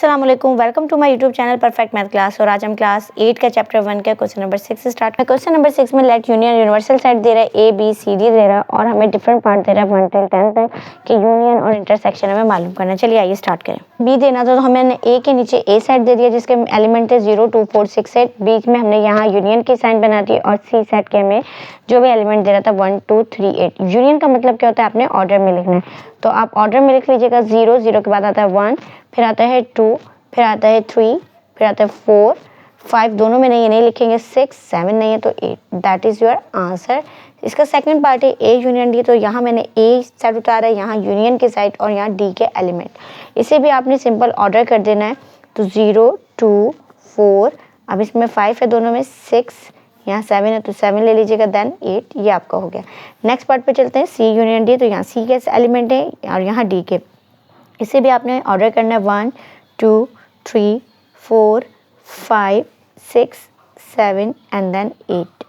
अस्सलाम वालेकुम, welcome to my YouTube channel perfect math class. और आज हम क्लास 8 का चैप्टर 1 का क्वेश्चन नंबर 6 से स्टार्ट करें। क्वेश्चन नंबर 6 में लेट यूनियन यूनिवर्सल सेट दे रहा है, ए बी सी डी दे रहा है और हमें डिफरेंट पार्ट दे रहा है 1 से 10 तक कि यूनियन और इंटरसेक्शन हमें मालूम करना है। चलिए आइए स्टार्ट करें। बी देना था तो हमें ए के नीचे ए सेट दे दिया जिसके एलिमेंट थे 0 2 4 6 8। बीच में हमने यहाँ यूनियन की साइन बना दी और सी सेट के हमें जो भी एलिमेंट दे रहा था 1 2 3 8। यूनियन का मतलब क्या होता है, आपने ऑर्डर में लिखना है, तो आप ऑर्डर में लिख लीजिएगा। 0 0 के बाद आता है 1, फिर आता है 2, फिर आता है 3, फिर आता है 4 5, दोनों में नहीं है, नहीं लिखेंगे। 6 7 नहीं है तो 8, दैट इज योर आंसर। इसका सेकंड पार्ट है ए यूनियन डी, तो यहाँ मैंने ए सेट उतारा है, यहाँ यूनियन के साइड और यहाँ डी के एलिमेंट। इसे भी आपने सिंपल ऑर्डर कर देना है, तो 0 2 4, अब इसमें 5 है दोनों में, 6 यहाँ 7 है तो 7 ले लीजिएगा, देन 8, ये आपका हो गया। नेक्स्ट पार्ट पे चलते हैं, सी यूनियन डी, तो यहाँ सी के एलिमेंट है और यहाँ डी के। इसे भी आपने ऑर्डर करना है 1 2 3 4 5 6 7 एंड देन 8।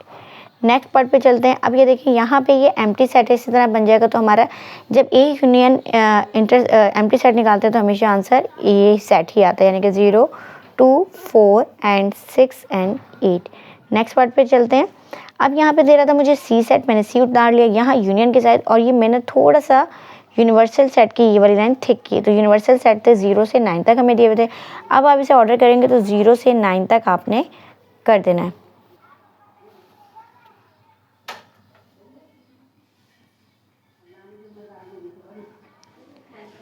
नेक्स्ट पार्ट पे चलते हैं। अब ये देखिए यहाँ पे ये एम्प्टी सेट है, इसी तरह बन जाएगा। तो हमारा जब ए यूनियन एम्प्टी सेट निकालते हैं तो हमेशा आंसर ए सेट ही आता है, यानी कि 0 2 4 एंड 6 एंड 8। नेक्स्ट पार्ट पे चलते हैं। अब यहाँ पे दे रहा था मुझे सी सेट, मैंने सी उतार लिया, यहाँ यूनियन के साइड और ये मैंने थोड़ा सा यूनिवर्सल सेट की ये वाली लाइन थिक की, तो यूनिवर्सल सेट थे 0 से 9 तक हमें दिए हुए थे। अब आप इसे ऑर्डर करेंगे तो 0 से 9 तक आपने कर देना है।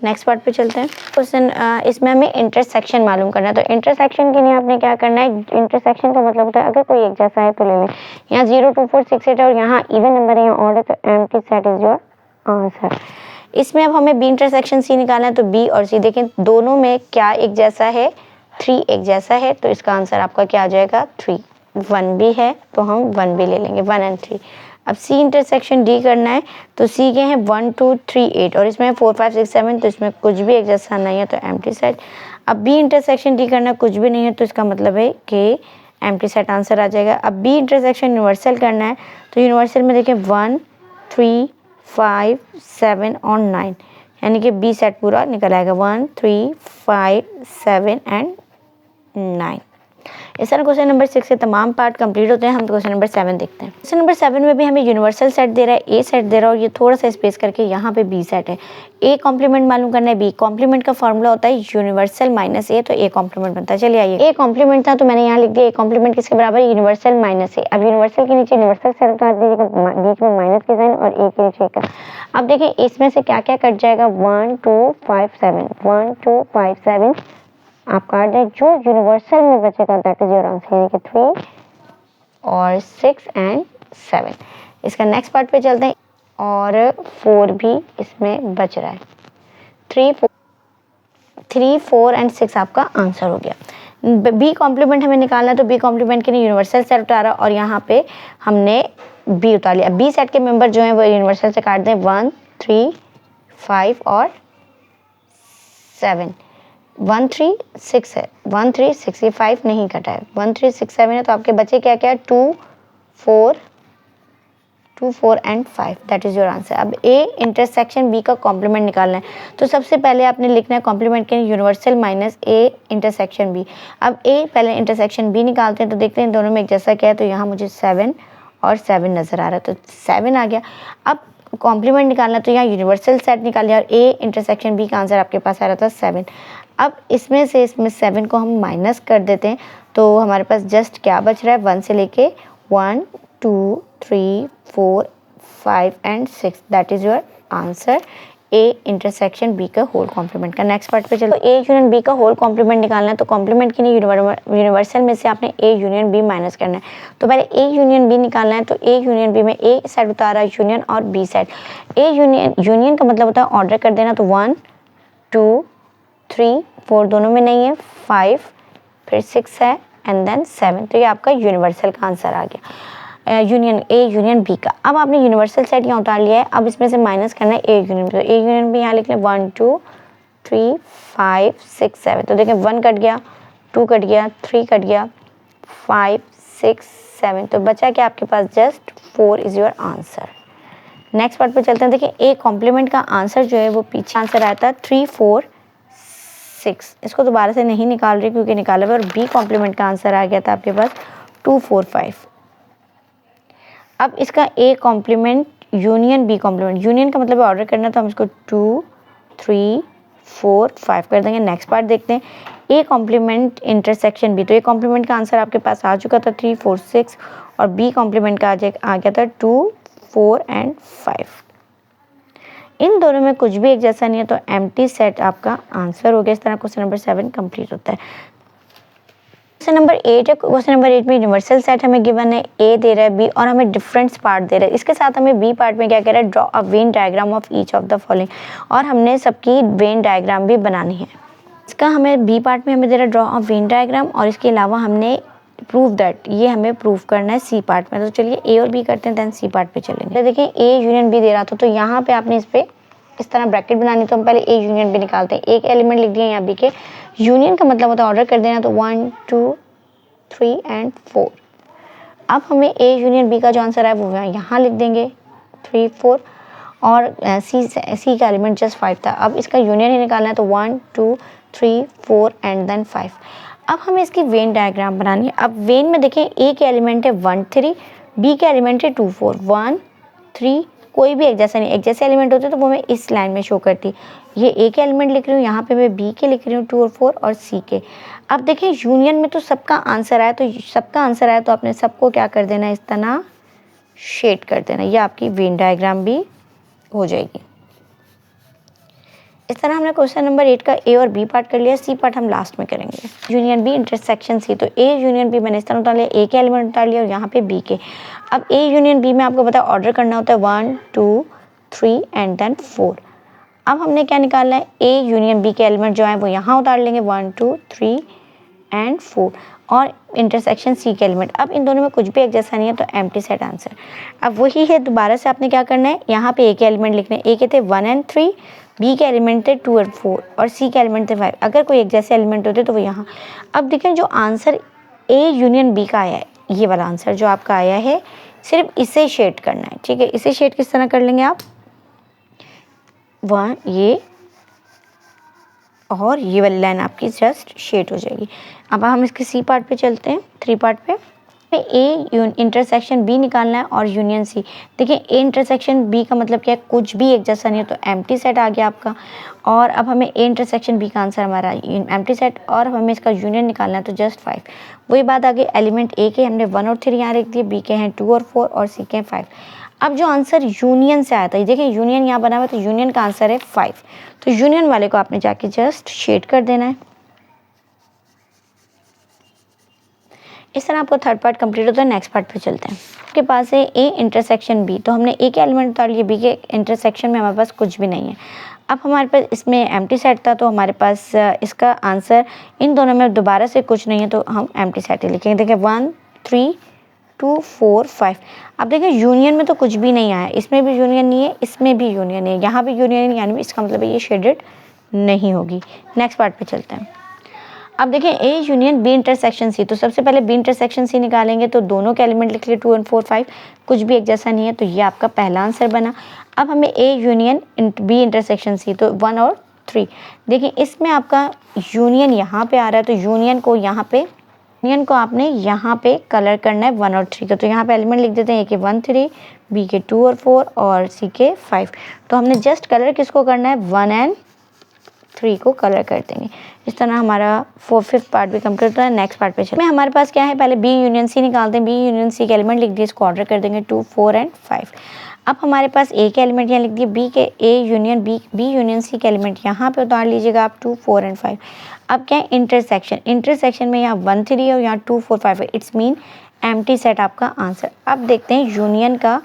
नेक्स्ट पार्ट पे चलते हैं। क्वेश्चन इसमें हमें इंटरसेक्शन मालूम करना है, तो इंटरसेक्शन के लिए आपने क्या करना है, इंटरसेक्शन का मतलब होता है अगर कोई एक जैसा है तो ले लें। यहाँ 0 2 4 6 8 और यहाँ इवन नंबर है, यहाँ ऑर्डर, तो empty set is your answer. इसमें अब हमें बी इंटरसेक्शन सी निकालना है, तो बी और सी देखें दोनों में क्या एक जैसा है, 3 एक जैसा है, तो इसका आंसर आपका क्या आ जाएगा 3। 1 भी है तो हम 1 भी ले लेंगे, 1 एंड 3। अब सी इंटरसेक्शन डी करना है, तो सी के हैं 1 2 3 8 और इसमें 4 5 6 7, तो इसमें कुछ भी एक जैसा नहीं है तो एम्प्टी सेट। अब बी इंटरसेक्शन डी करना है, कुछ भी नहीं है तो इसका मतलब है कि एम्प्टी सेट आंसर आ जाएगा। अब बी इंटरसेक्शन यूनिवर्सल करना है, तो यूनिवर्सल में देखें 1 3 5 7 और 9, यानी कि बी सेट पूरा निकल आएगा 1 3 5 7 एंड 9। इस तरह क्वेश्चन नंबर 6 से तमाम पार्ट कंप्लीट होते हैं। हम क्वेश्चन नंबर 7 देखते हैं। क्वेश्चन नंबर 7 में भी हमें यूनिवर्सल सेट दे रहा है, ए सेट दे रहा है और ये थोड़ा सा स्पेस करके यहाँ पे बी सेट है। ए कॉम्प्लीमेंट मालूम करना है, बी कॉम्प्लीमेंट का फॉर्मूला होता है यूनिवर्सल माइनस ए, तो ए कॉम्प्लीमेंट बनता है। चलिए आइए, ए कॉम्प्लीमेंट था तो मैंने यहाँ लिख दिया ए कॉम्प्लीमेंट किसके बराबर, यूनिवर्सल माइनस ए। अब यूनिवर्सल के नीचे यूनिवर्सल सेट उतार दीजिएगा, बीच में माइनस के साइन और ए के नीचे का। अब देखिए इसमें से क्या क्या कट जाएगा, 1 2 5 7, 1 2 5 7 आप काट दें, जो यूनिवर्सल में बचेगा दैट इज योर आंसर, यानी कि 3 और 6 एंड 7। इसका नेक्स्ट पार्ट पे चलते हैं और 4 भी इसमें बच रहा है। 3 4 एंड 6 आपका आंसर हो गया। बी कॉम्प्लीमेंट हमें निकालना है, तो बी कॉम्प्लीमेंट के लिए यूनिवर्सल सेट उतारा और यहाँ पे हमने बी उतार लिया। बी सेट के मेंबर जो हैं वो यूनिवर्सल से काट दें, 1 3 5 और 7। 1 3 6 है, 1 3 6, ये 5 नहीं कटा है, 1 3 6 7 है, तो आपके बचे क्या क्या, 2 4 and 5, that is your answer. अब ए इंटरसेक्शन बी का कॉम्प्लीमेंट निकालना है, तो सबसे पहले आपने लिखना है कॉम्प्लीमेंट के universal minus A intersection B. अब ए पहले इंटरसेक्शन बी निकालते हैं, तो देखते हैं दोनों में एक जैसा क्या है, तो यहाँ मुझे 7 और 7 नजर आ रहा है, तो 7 आ गया। अब कॉम्प्लीमेंट निकालना, तो यहाँ यूनिवर्सल सेट निकाल लिया और ए इंटरसेक्शन बी का आंसर आपके पास आ रहा था 7। अब इसमें 7 को हम माइनस कर देते हैं, तो हमारे पास जस्ट क्या बच रहा है, 1 से लेके 1 2 3 4 5 and 6, that is your answer, A intersection B का होल कॉम्प्लीमेंट का। नेक्स्ट पार्ट पे चलो, ए यूनियन बी का होल कॉम्प्लीमेंट निकालना है, तो कॉम्प्लीमेंट के लिए यूनिवर्सल में से आपने ए यूनियन बी माइनस करना है। तो पहले ए यूनियन बी निकालना है, तो ए यूनियन बी में ए सेट उतारा यूनियन और बी सेट। ए यूनियन का मतलब होता है ऑर्डर कर देना, तो 1 2 3 4 दोनों में नहीं है, 5 फिर 6 है एंड देन 7, तो ये आपका यूनिवर्सल का आंसर आ गया, यूनियन ए यूनियन बी का। अब आपने यूनिवर्सल सेट यहाँ उतार लिया है, अब इसमें से माइनस करना है ए यूनियन, तो ए यूनियन भी यहाँ लिख लें, 1 2 3 5 6 7, तो देखें 1 कट गया, 2 कट गया, 3 कट गया, 5 6 7, तो बचा क्या आपके पास, just 4 is your answer. Next part पे चलते हैं। देखिए ए कॉम्प्लीमेंट का आंसर जो है वो पीछे आंसर आया था 3 4 6, इसको दोबारा से नहीं निकाल रही क्योंकि निकाला हुआ, और बी कॉम्प्लीमेंट का आंसर आ गया था आपके पास 2 4 5। अब इसका A complement union B complement, union का मतलब ऑर्डर करना, तो हम इसको 2 3 4 5 कर देंगे। नेक्स्ट पार्ट देखते हैं, ए कॉम्प्लीमेंट इंटरसेक्शन बी, तो ए कॉम्प्लीमेंट का आंसर आपके पास आ चुका था 3 4 6, और बी कॉम्प्लीमेंट का आ गया था 2 4 एंड 5। इन दोनों में कुछ भी एक जैसा नहीं है, तो एम्प्टी सेट आपका आंसर हो गया। इस तरह क्वेश्चन नंबर 7 कंप्लीट होता है। क्वेश्चन नंबर 8 है। क्वेश्चन नंबर 8 में यूनिवर्सल सेट हमें गिवन है, ए दे रहा है, बी, और हमें डिफरेंस पार्ट दे रहा है। इसके साथ हमें बी पार्ट में क्या कह रहा है, draw a Venn diagram of each of the following, और हमने सबकी वेन डायग्राम भी बनानी है। इसका हमें बी पार्ट में हमें दे रहा है ड्रॉ अ वेन डायग्राम, और इसके अलावा हमने प्रूव दैट, ये हमें प्रूव करना है सी पार्ट में। तो चलिए ए और बी करते हैं, देन सी पार्ट पे चलेंगे। तो देखिए ए यूनियन बी दे रहा था, तो यहाँ पे आपने इस पे इस तरह ब्रैकेट बनानी, तो हम पहले ए यूनियन बी निकालते हैं। एक एलिमेंट लिख दिया यहाँ बी के, यूनियन का मतलब होता है ऑर्डर कर देना, तो 1 2 3 एंड 4। अब हमें ए यूनियन बी का जो आंसर है वो यहाँ लिख देंगे 3 4, और सी का एलिमेंट जस्ट 5 था। अब इसका यूनियन ही निकालना है, तो 1 2 3 4 एंड देन 5। अब हमें इसकी वेन डायग्राम बनानी है। अब वेन में देखें, ए के एलिमेंट है 1 3, बी के एलिमेंट है 2 4। 1 3 कोई भी एक जैसा नहीं, एक जैसे एलिमेंट होते तो वो मैं इस लाइन में शो करती। ये ए के एलिमेंट लिख रही हूँ, यहाँ पे मैं बी के लिख रही हूँ 2 और 4, और सी के। अब देखें यूनियन में तो सबका आंसर आया, तो सबका आंसर आया तो आपने सबको क्या कर देना है, इस तरह शेड कर देना। ये आपकी वेन डायग्राम भी हो जाएगी। इस तरह हमने क्वेश्चन नंबर 8 का ए और बी पार्ट कर लिया। सी पार्ट हम लास्ट में करेंगे। यूनियन बी इंटरसेक्शन सी, तो ए यूनियन बी मैंने इस तरह उतार लिया, ए के एलिमेंट उतार लिया और यहाँ पे बी के। अब ए यूनियन बी में आपको पता है ऑर्डर करना होता है 1 2 3 एंड देन 4। अब हमने क्या निकालना है, ए यूनियन बी के एलिमेंट जो है वो यहाँ उतार लेंगे 1 2 3 एंड 4, और इंटरसेक्शन सी के एलिमेंट। अब इन दोनों में कुछ भी एक जैसा नहीं है, तो एम्प्टी सेट आंसर। अब वही है, दोबारा से आपने क्या करना है, यहाँ पे ए के एलिमेंट लिखने हैं। ए के थे 1 एंड 3, बी के एलिमेंट थे 2 और 4, और सी के एलिमेंट थे 5। अगर कोई एक जैसे एलिमेंट होते तो वो यहाँ। अब देखें जो आंसर ए यूनियन बी का आया है, ये वाला आंसर जो आपका आया है, सिर्फ इसे शेड करना है। ठीक है, इसे शेड किस तरह कर लेंगे आप, वहाँ ये और ये वाली लाइन आपकी जस्ट शेड हो जाएगी। अब हम इसके सी पार्ट पे चलते हैं, 3 पार्ट पे। ए इंटरसेक्शन बी निकालना है और यूनियन सी। देखिए ए इंटरसेक्शन बी का मतलब क्या है, कुछ भी एक जैसा नहीं है, तो एम्प्टी सेट आ गया आपका। और अब हमें ए इंटरसेक्शन बी का आंसर हमारा एम्प्टी सेट, और हमें इसका यूनियन निकालना है, तो जस्ट 5। वही बात आ गई, एलिमेंट ए के हमने 1 और 3 यहाँ लिख दिए, बी के हैं 2 और 4, और सी के हैं 5। अब जो आंसर यूनियन से आया था, देखिए यूनियन यहाँ बना हुआ है, तो यूनियन का आंसर है 5। तो यूनियन वाले को आपने जाके जस्ट शेड कर देना है। इस तरह आपको थर्ड पार्ट कंप्लीट होता है। नेक्स्ट पार्ट पे चलते हैं। आपके पास है ए इंटरसेक्शन बी, तो हमने ए के एलिमेंट उतार लिए, बी के इंटरसेक्शन में हमारे पास कुछ भी नहीं है। अब हमारे पास इसमें एम्प्टी सेट था, तो हमारे पास इसका आंसर इन दोनों में दोबारा से कुछ नहीं है, तो हम एम्प्टी सेट ही लिखेंगे। देखिए 1 3 2 4 5। अब देखिए यूनियन में तो कुछ भी नहीं आया, इसमें भी यूनियन नहीं है, इसमें भी यूनियन नहीं है, यहाँ भी यूनियन नहीं, यानी इसका मतलब है ये शेडेड नहीं होगी। नेक्स्ट पार्ट पे चलते हैं। अब देखें A union B intersection C, तो सबसे पहले बी इंटरसेक्शन सी निकालेंगे, तो दोनों के एलिमेंट लिख लिए 2 और 4 5, कुछ भी एक जैसा नहीं है, तो ये आपका पहला आंसर बना। अब हमें A union B intersection C, तो 1 और 3। देखिए इसमें आपका यूनियन यहाँ पे आ रहा है, तो यूनियन को आपने यहाँ पे कलर करना है 1 और 3 का। तो यहाँ पे एलिमेंट लिख देते हैं, ए के 1 3, बी के 2 और 4, और सी के 5। तो हमने जस्ट कलर किसको करना है, 1 एंड 3 को कलर कर देंगे। इस तरह हमारा 4th पार्ट भी कंप्लीट होता है। नेक्स्ट पार्ट पे चलते हैं। हमारे पास क्या है, पहले बी यूनियन सी निकालते हैं। बी यूनियन सी के एलिमेंट लिख दिए, इसको ऑर्डर कर देंगे 2 4 एंड 5। अब हमारे पास ए के एलिमेंट यहाँ लिख दिए, बी के A union B union C के एलिमेंट यहाँ पे उतार लीजिएगा आप 2 4 एंड 5। अब क्या है, इंटरसेक्शन में यहाँ 1 3 है और यहाँ 2 4 5 है, इट्स मीन एम्प्टी सेट आपका आंसर। अब देखते हैं यूनियन का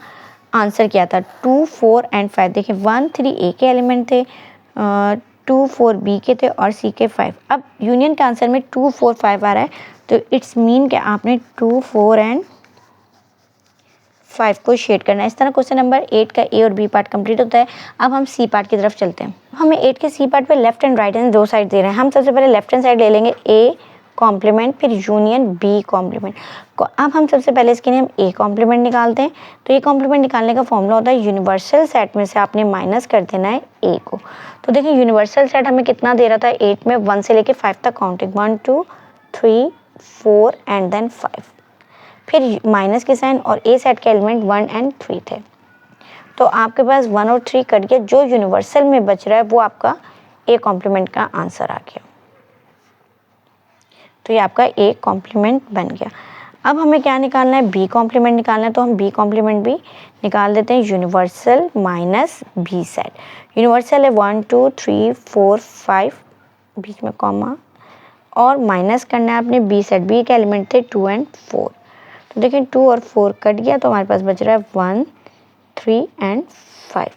आंसर क्या था, 2 4 एंड 5। देखिए 1 3 ए के एलिमेंट थे, 2 4 बी के थे, और सी के 5। अब यूनियन के आंसर में 2 4 5 आ रहा है, तो इट्स मीन कि आपने 2 4 एंड 5 को शेड करना है। इस तरह क्वेश्चन नंबर 8 का ए और बी पार्ट कंप्लीट होता है। अब हम सी पार्ट की तरफ चलते हैं। हमें 8 के सी पार्ट पे लेफ्ट एंड राइट हैंड दो साइड दे रहे हैं। हम सबसे पहले लेफ्ट हैंड साइड ले लेंगे, ए कॉम्प्लीमेंट, फिर यूनियन बी कॉम्प्लीमेंट। अब हम सबसे पहले इसके लिए हम ए कॉम्प्लीमेंट निकालते हैं। तो ए कॉम्प्लीमेंट निकालने का फॉर्मूला होता है यूनिवर्सल सेट में से आपने माइनस कर देना है ए को। तो देखिए यूनिवर्सल सेट हमें कितना दे रहा था 8 में, 1 से लेके 5 तक काउंटिंग, 1 2 3 4 एंड देन 5, फिर माइनस के साइन, और ए सेट के एलिमेंट 1 एंड 3 थे। तो आपके पास 1 और 3 कट गया, जो यूनिवर्सल में बच रहा है वो आपका ए कॉम्प्लीमेंट का आंसर आ गया। तो ये आपका ए कॉम्प्लीमेंट बन गया। अब हमें क्या निकालना है, बी कॉम्प्लीमेंट निकालना है। तो हम बी कॉम्प्लीमेंट भी निकाल देते हैं, universal minus B set. Universal है 1 2 3 4 5, बीच में कॉमा, और माइनस करना है आपने बी सेट। बी के एलिमेंट थे 2 एंड 4। तो देखिए 2 और 4 कट गया, तो हमारे पास बच रहा है 1 3 एंड 5।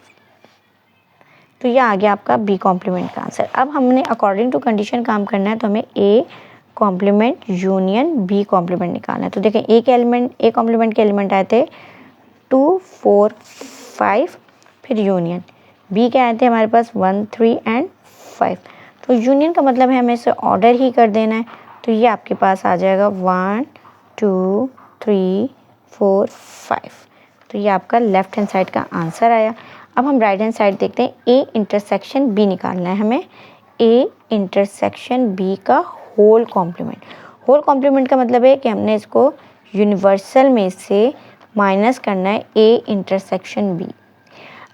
तो ये आ गया आपका बी कॉम्प्लीमेंट का आंसर। अब हमने अकॉर्डिंग टू कंडीशन काम करना है, तो हमें A complement union B complement निकालना है। तो देखें ए कॉम्प्लीमेंट के एलिमेंट आए थे 2 4 5, फिर यूनियन बी के आए थे हमारे पास 1 3 एंड 5। तो यूनियन का मतलब है हमें इसे ऑर्डर ही कर देना है। तो ये आपके पास आ जाएगा 1 2 3 4 5। तो ये आपका लेफ्ट हैंड साइड का आंसर आया। अब हम राइट हैंड साइड देखते हैं, ए इंटरसेक्शन बी निकालना है हमें। ए इंटरसेक्शन बी का होल कॉम्प्लीमेंट। होल कॉम्प्लीमेंट का मतलब है कि हमने इसको यूनिवर्सल में से माइनस करना है ए इंटरसेक्शन बी।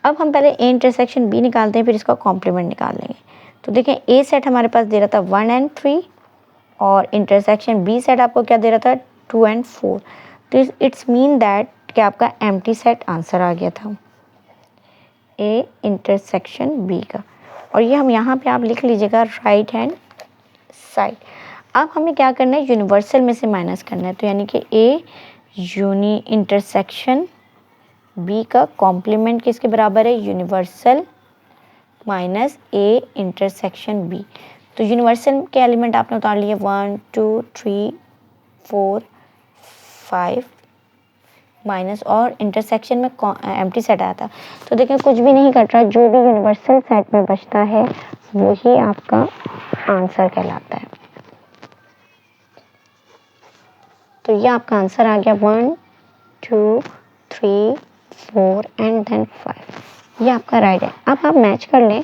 अब हम पहले ए इंटरसेक्शन बी निकालते हैं, फिर इसका कॉम्प्लीमेंट निकाल लेंगे। तो देखें ए सेट हमारे पास दे रहा था 1 एंड 3, और इंटरसेक्शन बी सेट आपको क्या दे रहा था 2 एंड 4। तो इट्स मीन दैट कि आपका एम्प्टी सेट आंसर आ गया था ए इंटरसेक्शन बी का। और ये हम यहाँ पे आप लिख लीजिएगा राइट हैंड साइड। अब हमें क्या करना है, यूनिवर्सल में से माइनस करना है। तो यानी कि ए इंटरसेक्शन बी का कॉम्प्लीमेंट किसके बराबर है, universal minus A intersection B. तो यूनिवर्सल के एलिमेंट आपने उतार लिए 1 2 3 4 5, माइनस और इंटरसेक्शन में एम्प्टी सेट आया था। तो देखें कुछ भी नहीं कट रहा, जो भी यूनिवर्सल सेट में बचता है वही आपका आंसर कहलाता है। तो ये आपका आंसर आ गया 1 2 3 4 एंड देन 5। ये आपका राइट है। अब आप मैच कर लें,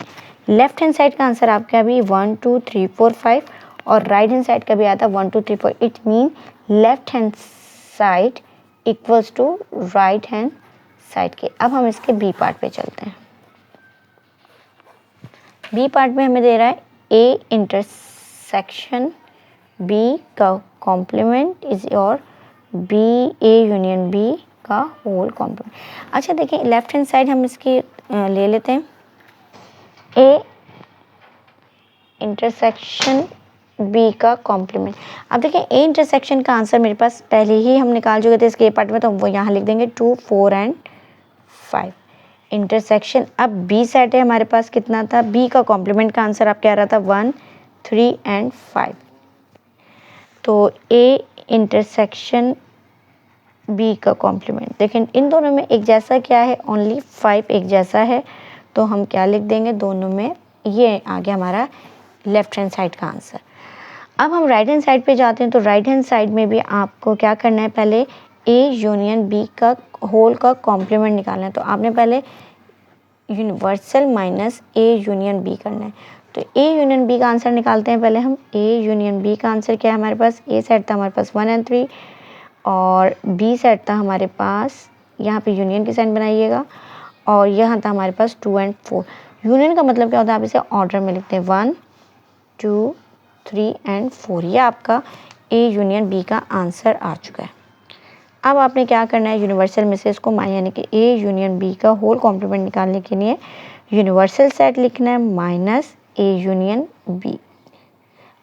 लेफ्ट हैंड साइड का आंसर आपका भी 1 2 3 4 5, और राइट हैंड साइड का भी आता है 1 2 3 4। It mean left hand side equals to right hand side के। अब हम इसके बी पार्ट पे चलते हैं। बी पार्ट में हमें दे रहा है ए इंटरसेक्शन बी का कॉम्प्लीमेंट इज और बी ए यूनियन बी का होल कॉम्प्लीमेंट। अच्छा देखिए लेफ्ट हैंड साइड हम इसकी ले लेते हैं, ए इंटरसेक्शन बी का कॉम्प्लीमेंट। अब देखिए ए इंटरसेक्शन का आंसर मेरे पास पहले ही हम निकाल चुके थे इसके पार्ट में, तो वो यहाँ लिख देंगे 2 4 एंड 5 इंटरसेक्शन। अब बी सेट है हमारे पास, कितना था, बी का कॉम्प्लीमेंट का आंसर आप कह रहा था 1 3 एंड 5। तो ए इंटरसेक्शन बी का कॉम्प्लीमेंट, देखें इन दोनों में एक जैसा क्या है, ओनली 5 एक जैसा है। तो हम क्या लिख देंगे, दोनों में ये आ गया हमारा लेफ्ट हैंड साइड का आंसर। अब हम राइट हैंड साइड पे जाते हैं। तो राइट हैंड साइड में भी आपको क्या करना है, पहले ए यूनियन बी का होल का कॉम्प्लीमेंट निकालना है। तो आपने पहले universal minus A union B करना है। तो ए यूनियन बी का आंसर निकालते हैं पहले हम। ए यूनियन बी का आंसर क्या है हमारे पास, ए सेट था हमारे पास 1 एंड 3, और बी सेट था हमारे पास, यहाँ पे यूनियन की साइन बनाइएगा, और यहाँ था हमारे पास 2 एंड 4। यूनियन का मतलब क्या होता है, आप इसे ऑर्डर में लिखते हैं 1 2 3 एंड 4। ये आपका ए यूनियन बी का आंसर आ चुका है। अब आपने क्या करना है, यूनिवर्सल में से इसको यानी कि ए यूनियन बी का होल कॉम्प्लीमेंट निकालने के लिए यूनिवर्सल सेट लिखना है माइनस ए यूनियन बी।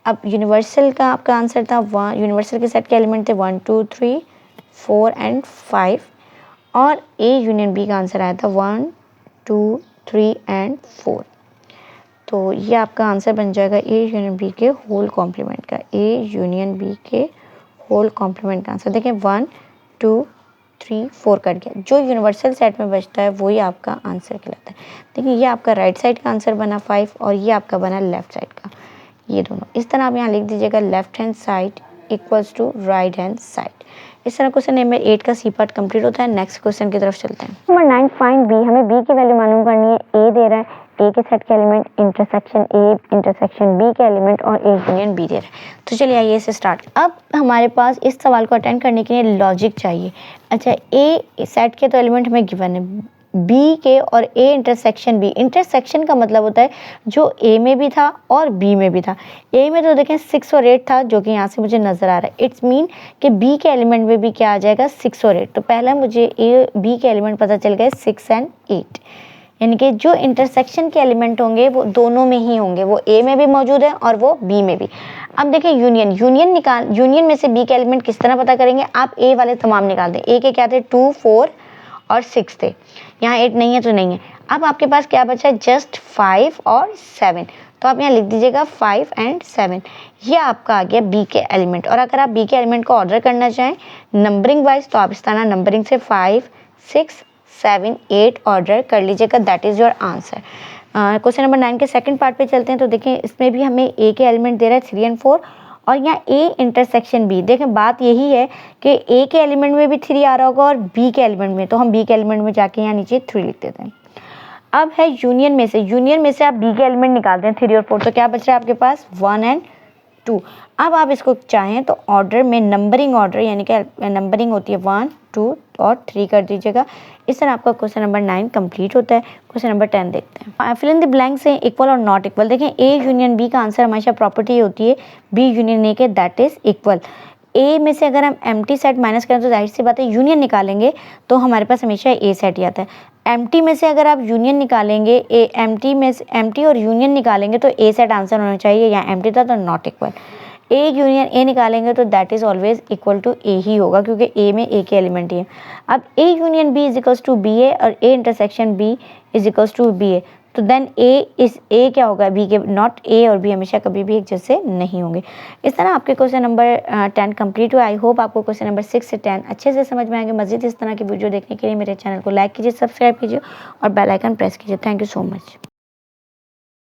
अब यूनिवर्सल का आपका आंसर था यूनिवर्सल के सेट के एलिमेंट थे 1 2 3 4 एंड 5, और ए यूनियन बी का आंसर आया था 1 2 3 एंड 4। तो ये आपका आंसर बन जाएगा ए यूनियन बी के होल कॉम्प्लीमेंट का। ए यूनियन बी के होल कॉम्प्लीमेंट का आंसर देखें 1 2 3 4 कट गया, जो यूनिवर्सल सेट में बचता है वही आपका आंसर कहलाता है। देखिए ये आपका राइट साइड का आंसर बना 5, और ये आपका बना लेफ्ट साइड का। ये दोनों। इस तरह आप यहाँ लिख दीजिएगा left hand side equals to right hand side. इस तरह क्वेश्चन नंबर 8 का सी पार्ट कंप्लीट होता है। नेक्स्ट क्वेश्चन की तरफ चलते हैं। Number 9 find B. हमें बी की वैल्यू मालूम करनी है। ए दे रहा है, ए के सेट के element intersection A intersection B के एलिमेंट और ए यूनियन बी दे रहा है। तो चलिए आइए इसे स्टार्ट। अब हमारे पास इस सवाल को अटेंड करने के लिए लॉजिक चाहिए। अच्छा, ए सेट के तो एलिमेंट हमें गिवन है, बी के और ए इंटरसेक्शन बी। इंटरसेक्शन का मतलब होता है जो ए में भी था और बी में भी था। ए में तो देखें 6 और 8 था, जो कि यहाँ से मुझे नज़र आ रहा है। इट्स मीन कि बी के एलिमेंट में भी क्या आ जाएगा, 6 और 8। तो पहला मुझे ए बी के एलिमेंट पता चल गए 6 एंड 8, यानी कि जो इंटरसेक्शन के एलिमेंट होंगे वो दोनों में ही होंगे, वो ए में भी मौजूद है और वो बी में भी। अब देखें यूनियन में से बी के एलिमेंट किस तरह पता करेंगे। आप ए वाले तमाम निकाल दें। ए के क्या थे, 2, 4 और 6 थे। यहाँ 8 नहीं है तो नहीं है। अब आपके पास क्या बचा है, जस्ट 5 और 7। तो आप यहाँ लिख दीजिएगा 5 एंड 7। ये आपका आ गया बी के एलिमेंट। और अगर आप बी के एलिमेंट को ऑर्डर करना चाहें नंबरिंग वाइज, तो आप इस तरह नंबरिंग से 5, 6, 7, 8 ऑर्डर कर लीजिएगा। That is your answer. Question number 9 के सेकंड पार्ट पे चलते हैं। तो देखें इसमें भी हमें ए के एलिमेंट दे रहा है 3 एंड 4 और यहाँ ए इंटरसेक्शन बी। देखें बात यही है कि ए के एलिमेंट में भी 3 आ रहा होगा और बी के एलिमेंट में, तो हम बी के एलिमेंट में जाके यहाँ नीचे 3 लिख देते हैं। अब है यूनियन में से आप बी के एलिमेंट निकालते हैं 3 और 4, तो क्या बच रहा है आपके पास 1 एंड 2। अब आप इसको चाहें तो ऑर्डर में नंबरिंग ऑर्डर, यानी कि नंबरिंग होती है 1, 2 और 3 कर दीजिएगा। इस तरह आपका क्वेश्चन नंबर 9 कंप्लीट होता है। क्वेश्चन नंबर 10 देखते हैं। फिल इन द ब्लैंक से इक्वल और नॉट इक्वल। देखें ए यूनियन बी का आंसर हमेशा प्रॉपर्टी होती है बी यूनियन ए के, दैट इज इक्वल। ए में से अगर हम एम्प्टी सेट माइनस करें तो जाहिर सी बात है यूनियन निकालेंगे तो हमारे पास हमेशा ए सेट ही आता है। एम्प्टी में से अगर आप यूनियन निकालेंगे, एम्प्टी और यूनियन निकालेंगे तो ए सेट आंसर होना चाहिए। यहाँ एम्प्टी था तो not equal. A union A निकालेंगे तो that is always equal to A ही होगा, क्योंकि ए में ए के एलिमेंट ही है। अब A union B is equals to B A और A intersection B is equals to B A, तो देन ए क्या होगा, बी के नॉट ए और बी हमेशा कभी भी एक जैसे नहीं होंगे। इस तरह आपके क्वेश्चन नंबर 10 कंप्लीट हुआ। आई होप आपको क्वेश्चन नंबर 6 से 10 अच्छे से समझ में आएंगे। मज़ीद इस तरह की वीडियो देखने के लिए मेरे चैनल को लाइक कीजिए, सब्सक्राइब कीजिए और बेल आइकन प्रेस कीजिए। Thank you so much.